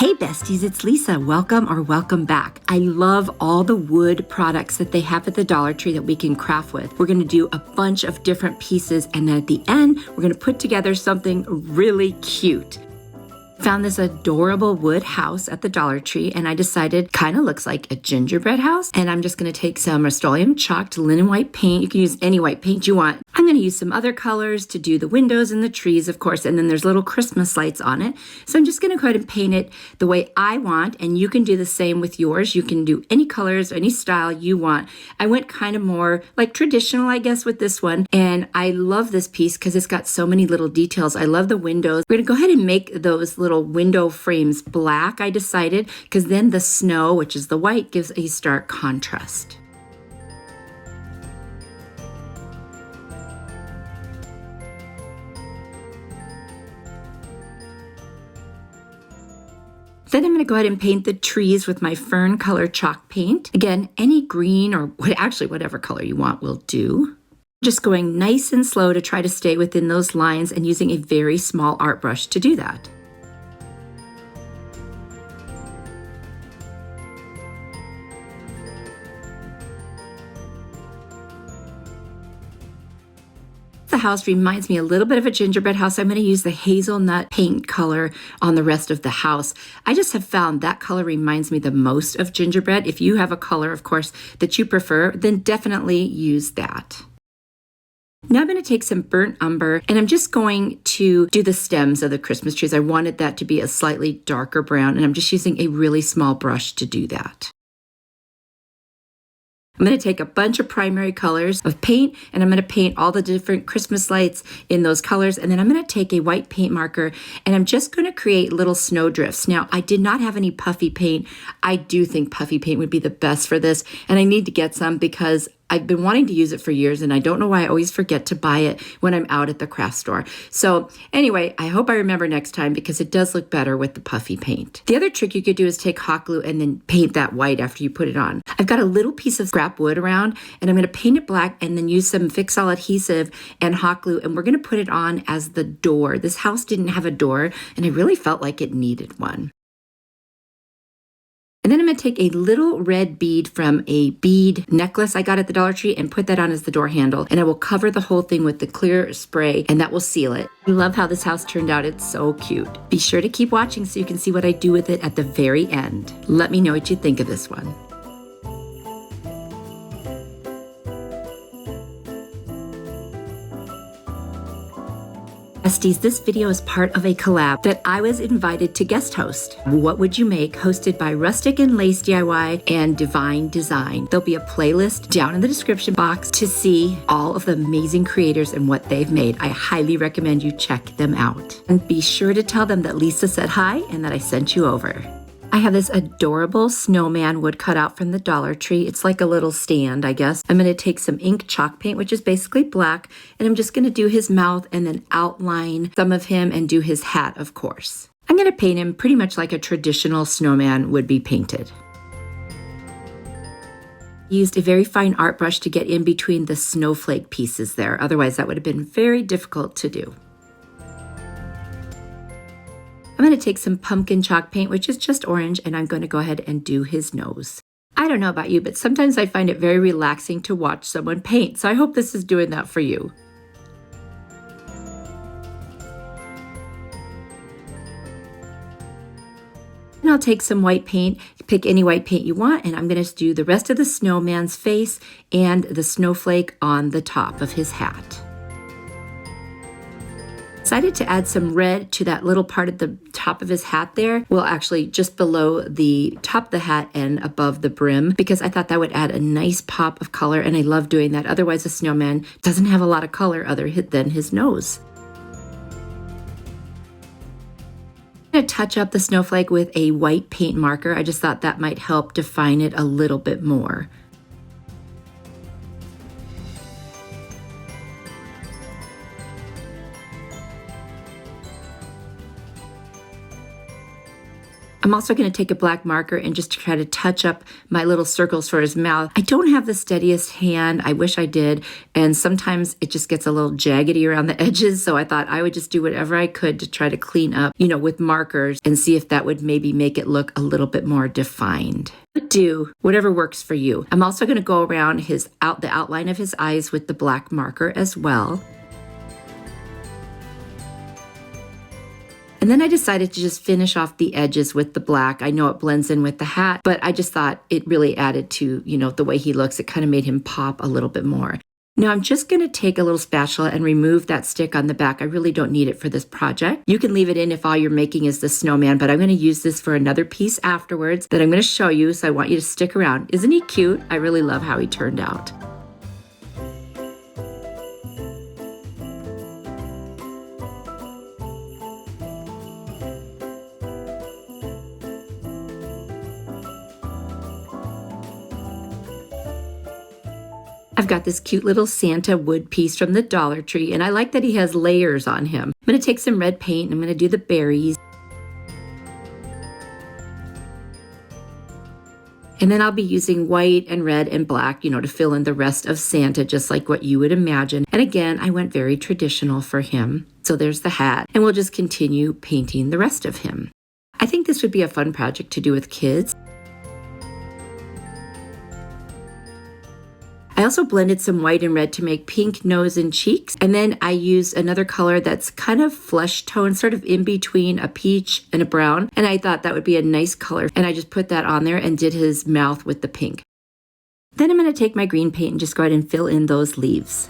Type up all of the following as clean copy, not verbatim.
Hey besties, it's Lisa. Welcome or welcome back. I love all the wood products that they have at the Dollar Tree that we can craft with. We're gonna do a bunch of different pieces, and then at the end, we're gonna put together something really cute. Found this adorable wood house at the Dollar Tree, and I decided kind of looks like a gingerbread house. And I'm just going to take some Rust-Oleum chalked linen white paint. You can use any white paint you want. I'm going to use some other colors to do the windows and the trees, of course, and then there's little Christmas lights on it. So I'm just going to go ahead and paint it the way I want, and you can do the same with yours. You can do any colors, any style you want. I went kind of more like traditional, I guess, with this one, and I love this piece because it's got so many little details. I love the windows. We're going to go ahead and make those little window frames black, I decided, because then the snow, which is the white, gives a stark contrast. Then I'm going to go ahead and paint the trees with my fern color chalk paint. Again, any green or actually whatever color you want will do. Just going nice and slow to try to stay within those lines and using a very small art brush to do that. The house reminds me a little bit of a gingerbread house. I'm going to use the hazelnut paint color on the rest of the house. I just have found that color reminds me the most of gingerbread. If you have a color, of course, that you prefer, then definitely use that. Now I'm going to take some burnt umber, and I'm just going to do the stems of the Christmas trees. I wanted that to be a slightly darker brown, and I'm just using a really small brush to do that. I'm going to take a bunch of primary colors of paint, and I'm going to paint all the different Christmas lights in those colors. And then I'm going to take a white paint marker, and I'm just going to create little snow drifts. Now, I did not have any puffy paint. I do think puffy paint would be the best for this, and I need to get some because I've been wanting to use it for years, and I don't know why I always forget to buy it when I'm out at the craft store. So anyway, I hope I remember next time because it does look better with the puffy paint. The other trick you could do is take hot glue and then paint that white after you put it on. I've got a little piece of scrap wood around, and I'm going to paint it black and then use some Fix-All adhesive and hot glue, and we're going to put it on as the door. This house didn't have a door, and I really felt like it needed one. And then I'm going to take a little red bead from a bead necklace I got at the Dollar Tree and put that on as the door handle. And I will cover the whole thing with the clear spray, and that will seal it. I love how this house turned out. It's so cute. Be sure to keep watching so you can see what I do with it at the very end. Let me know what you think of this one. Besties, this video is part of a collab that I was invited to guest host. What Would You Make? Hosted by Rustic and Lace DIY and Divine Design. There'll be a playlist down in the description box to see all of the amazing creators and what they've made. I highly recommend you check them out. And be sure to tell them that Lisa said hi and that I sent you over. I have this adorable snowman wood cut out from the Dollar Tree. It's like a little stand, I guess. I'm going to take some ink chalk paint, which is basically black, and I'm just going to do his mouth and then outline some of him and do his hat, of course. I'm going to paint him pretty much like a traditional snowman would be painted. Used a very fine art brush to get in between the snowflake pieces there. Otherwise, that would have been very difficult to do. I'm going to take some pumpkin chalk paint, which is just orange, and I'm going to go ahead and do his nose. I don't know about you, but sometimes I find it very relaxing to watch someone paint, so I hope this is doing that for you. And I'll take some white paint, pick any white paint you want, and I'm going to do the rest of the snowman's face and the snowflake on the top of his hat. Decided to add some red to that little part at the top of his hat there. Well, actually just below the top of the hat and above the brim, because I thought that would add a nice pop of color, and I love doing that. Otherwise, a snowman doesn't have a lot of color other than his nose. I'm going to touch up the snowflake with a white paint marker. I just thought that might help define it a little bit more. I'm also going to take a black marker and just try to touch up my little circles for his mouth. I don't have the steadiest hand. I wish I did. And sometimes it just gets a little jaggedy around the edges. So I thought I would just do whatever I could to try to clean up, with markers and see if that would maybe make it look a little bit more defined. Do whatever works for you. I'm also going to go around the outline of his eyes with the black marker as well. And then I decided to just finish off the edges with the black. I know it blends in with the hat, but I just thought it really added to, the way he looks. It kind of made him pop a little bit more. Now I'm just going to take a little spatula and remove that stick on the back. I really don't need it for this project. You can leave it in if all you're making is the snowman, but I'm going to use this for another piece afterwards that I'm going to show you, so I want you to stick around. Isn't he cute? I really love how he turned out. I've got this cute little Santa wood piece from the Dollar Tree, and I like that he has layers on him. I'm going to take some red paint and I'm going to do the berries. And then I'll be using white and red and black, to fill in the rest of Santa, just like what you would imagine. And again, I went very traditional for him. So there's the hat, and we'll just continue painting the rest of him. I think this would be a fun project to do with kids. I also blended some white and red to make pink nose and cheeks. And then I used another color that's kind of flesh tone, sort of in between a peach and a brown. And I thought that would be a nice color. And I just put that on there and did his mouth with the pink. Then I'm going to take my green paint and just go ahead and fill in those leaves.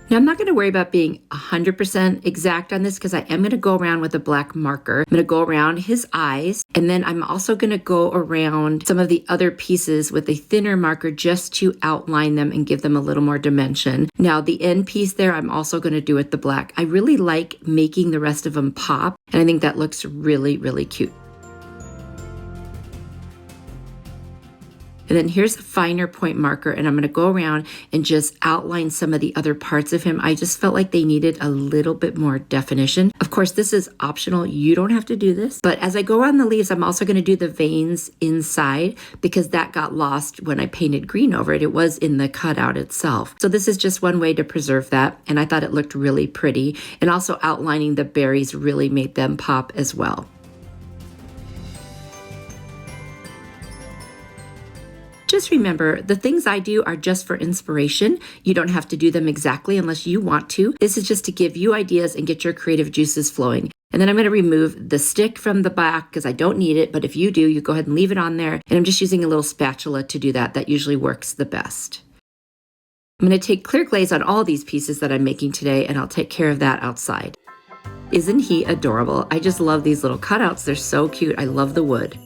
Now, I'm not going to worry about being 100% exact on this because I am going to go around with a black marker. I'm going to go around his eyes, and then I'm also going to go around some of the other pieces with a thinner marker just to outline them and give them a little more dimension. Now, the end piece there, I'm also going to do with the black. I really like making the rest of them pop, and I think that looks really, really cute. And then here's a finer point marker, and I'm going to go around and just outline some of the other parts of him. I just felt like they needed a little bit more definition. Of course, this is optional. You don't have to do this. But as I go around the leaves, I'm also going to do the veins inside because that got lost when I painted green over it. It was in the cutout itself. So this is just one way to preserve that. And I thought it looked really pretty. And also outlining the berries really made them pop as well. Just remember, the things I do are just for inspiration. You don't have to do them exactly unless you want to. This is just to give you ideas and get your creative juices flowing. And then I'm going to remove the stick from the back because I don't need it, but if you do, you go ahead and leave it on there. And I'm just using a little spatula to do that. That usually works the best. I'm going to take clear glaze on all these pieces that I'm making today, and I'll take care of that outside. Isn't he adorable? I just love these little cutouts. They're so cute. I love the wood.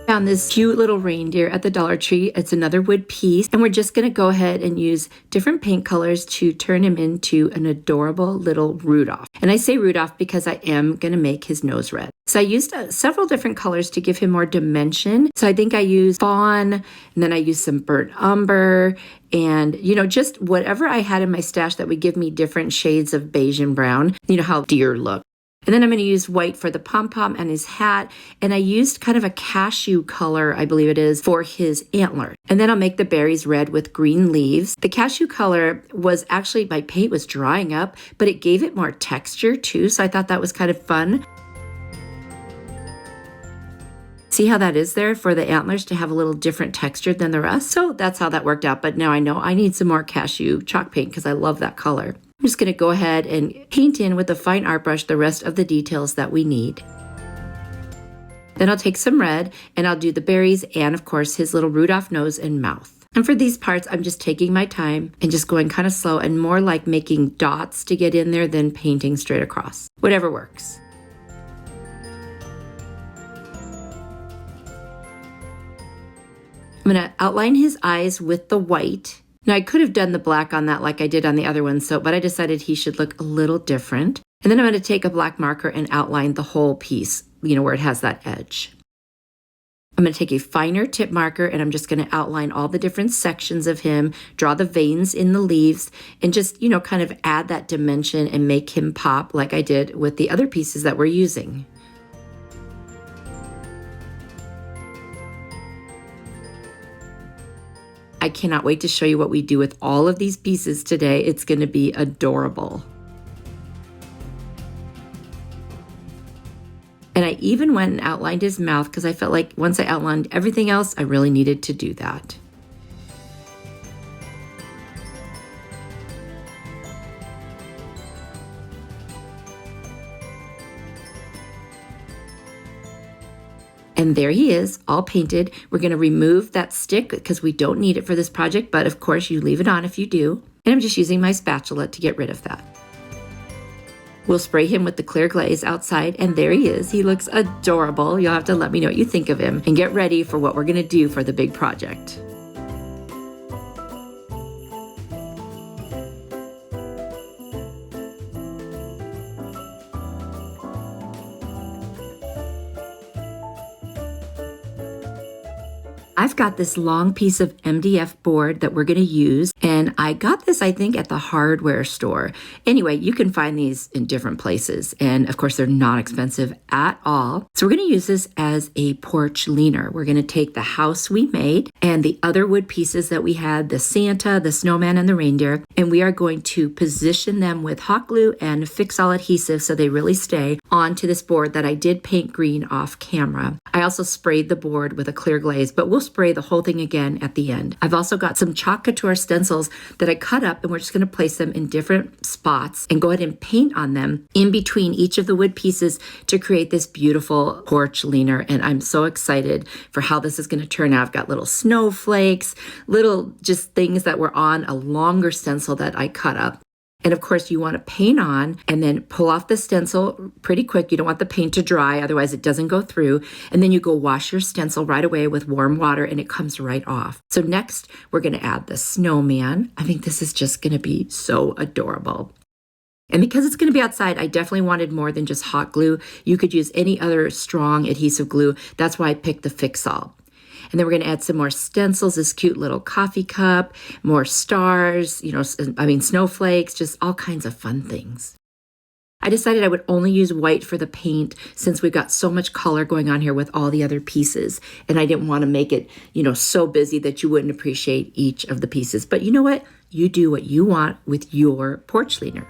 Found this cute little reindeer at the Dollar Tree. It's another wood piece, and we're just going to go ahead and use different paint colors to turn him into an adorable little Rudolph. And I say Rudolph because I am going to make his nose red. So I used several different colors to give him more dimension. So I think I used fawn, and then I used some burnt umber, and just whatever I had in my stash that would give me different shades of beige and brown. You know how deer look. And then I'm going to use white for the pom-pom and his hat. And I used kind of a cashew color, I believe it is, for his antler. And then I'll make the berries red with green leaves. The cashew color was actually, my paint was drying up, but it gave it more texture too. So I thought that was kind of fun. See how that is there for the antlers to have a little different texture than the rest? So that's how that worked out. But now I know I need some more cashew chalk paint because I love that color. I'm just going to go ahead and paint in with a fine art brush the rest of the details that we need. Then I'll take some red and I'll do the berries and, of course, his little Rudolph nose and mouth. And for these parts, I'm just taking my time and just going kind of slow and more like making dots to get in there than painting straight across. Whatever works. I'm going to outline his eyes with the white. Now I could have done the black on that like I did on the other one, but I decided he should look a little different. And then I'm going to take a black marker and outline the whole piece, where it has that edge. I'm going to take a finer tip marker and I'm just going to outline all the different sections of him, draw the veins in the leaves, and just, kind of add that dimension and make him pop like I did with the other pieces that we're using. I cannot wait to show you what we do with all of these pieces today. It's going to be adorable. And I even went and outlined his mouth because I felt like once I outlined everything else, I really needed to do that. And there he is, all painted. We're going to remove that stick because we don't need it for this project, but of course you leave it on if you do. And I'm just using my spatula to get rid of that. We'll spray him with the clear glaze outside, and there he is. He looks adorable. You'll have to let me know what you think of him and get ready for what we're going to do for the big project. I've got this long piece of MDF board that we're going to use, and I got this, I think, at the hardware store. Anyway, you can find these in different places, and of course, they're not expensive at all. So we're going to use this as a porch leaner. We're going to take the house we made and the other wood pieces that we had, the Santa, the snowman, and the reindeer, and we are going to position them with hot glue and fix all adhesive so they really stay onto this board that I did paint green off camera. I also sprayed the board with a clear glaze, but we'll spray the whole thing again at the end. I've also got some chalk couture stencils that I cut up, and we're just going to place them in different spots and go ahead and paint on them in between each of the wood pieces to create this beautiful porch leaner. And I'm so excited for how this is going to turn out. I've got little snowflakes, little just things that were on a longer stencil that I cut up. And of course, you want to paint on and then pull off the stencil pretty quick. You don't want the paint to dry, otherwise it doesn't go through. And then you go wash your stencil right away with warm water and it comes right off. So next, we're going to add the snowman. I think this is just going to be so adorable. And because it's going to be outside, I definitely wanted more than just hot glue. You could use any other strong adhesive glue. That's why I picked the Fix-All. And then we're going to add some more stencils, this cute little coffee cup, more stars, snowflakes, just all kinds of fun things. I decided I would only use white for the paint since we've got so much color going on here with all the other pieces. And I didn't want to make it, so busy that you wouldn't appreciate each of the pieces. But you know what? You do what you want with your porch leaner.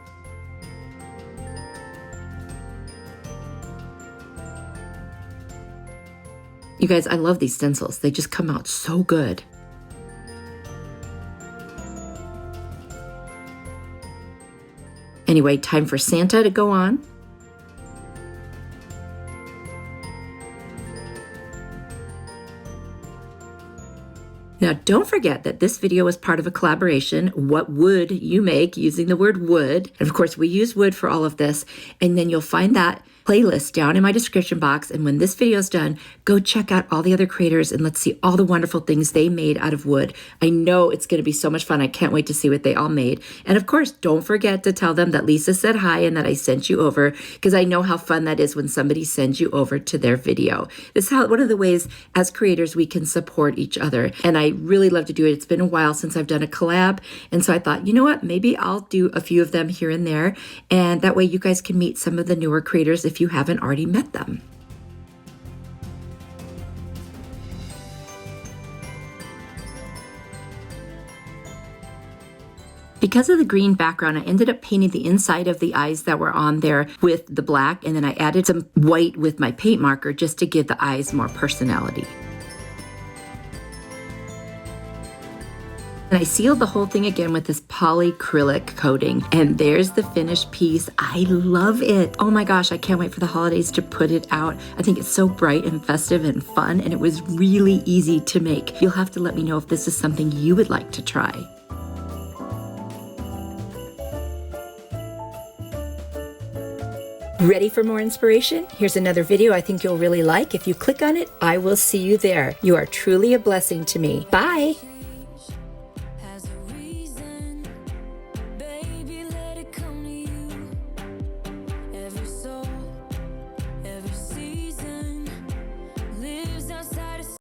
You guys, I love these stencils. They just come out so good. Anyway, time for Santa to go on. Now, don't forget that this video was part of a collaboration. What would you make using the word wood? And of course, we use wood for all of this. And then you'll find that playlist down in my description box. And when this video is done, go check out all the other creators and let's see all the wonderful things they made out of wood. I know it's going to be so much fun. I can't wait to see what they all made. And of course, don't forget to tell them that Lisa said hi and that I sent you over, because I know how fun that is when somebody sends you over to their video. This is one of the ways as creators we can support each other. And I really love to do it. It's been a while since I've done a collab. And so I thought, you know what, maybe I'll do a few of them here and there. And that way you guys can meet some of the newer creators if you haven't already met them. Because of the green background, I ended up painting the inside of the eyes that were on there with the black, and then I added some white with my paint marker just to give the eyes more personality. And I sealed the whole thing again with this polyacrylic coating. And there's the finished piece. I love it. Oh my gosh, I can't wait for the holidays to put it out. I think it's so bright and festive and fun, and it was really easy to make. You'll have to let me know if this is something you would like to try. Ready for more inspiration? Here's another video I think you'll really like. If you click on it, I will see you there. You are truly a blessing to me. Bye!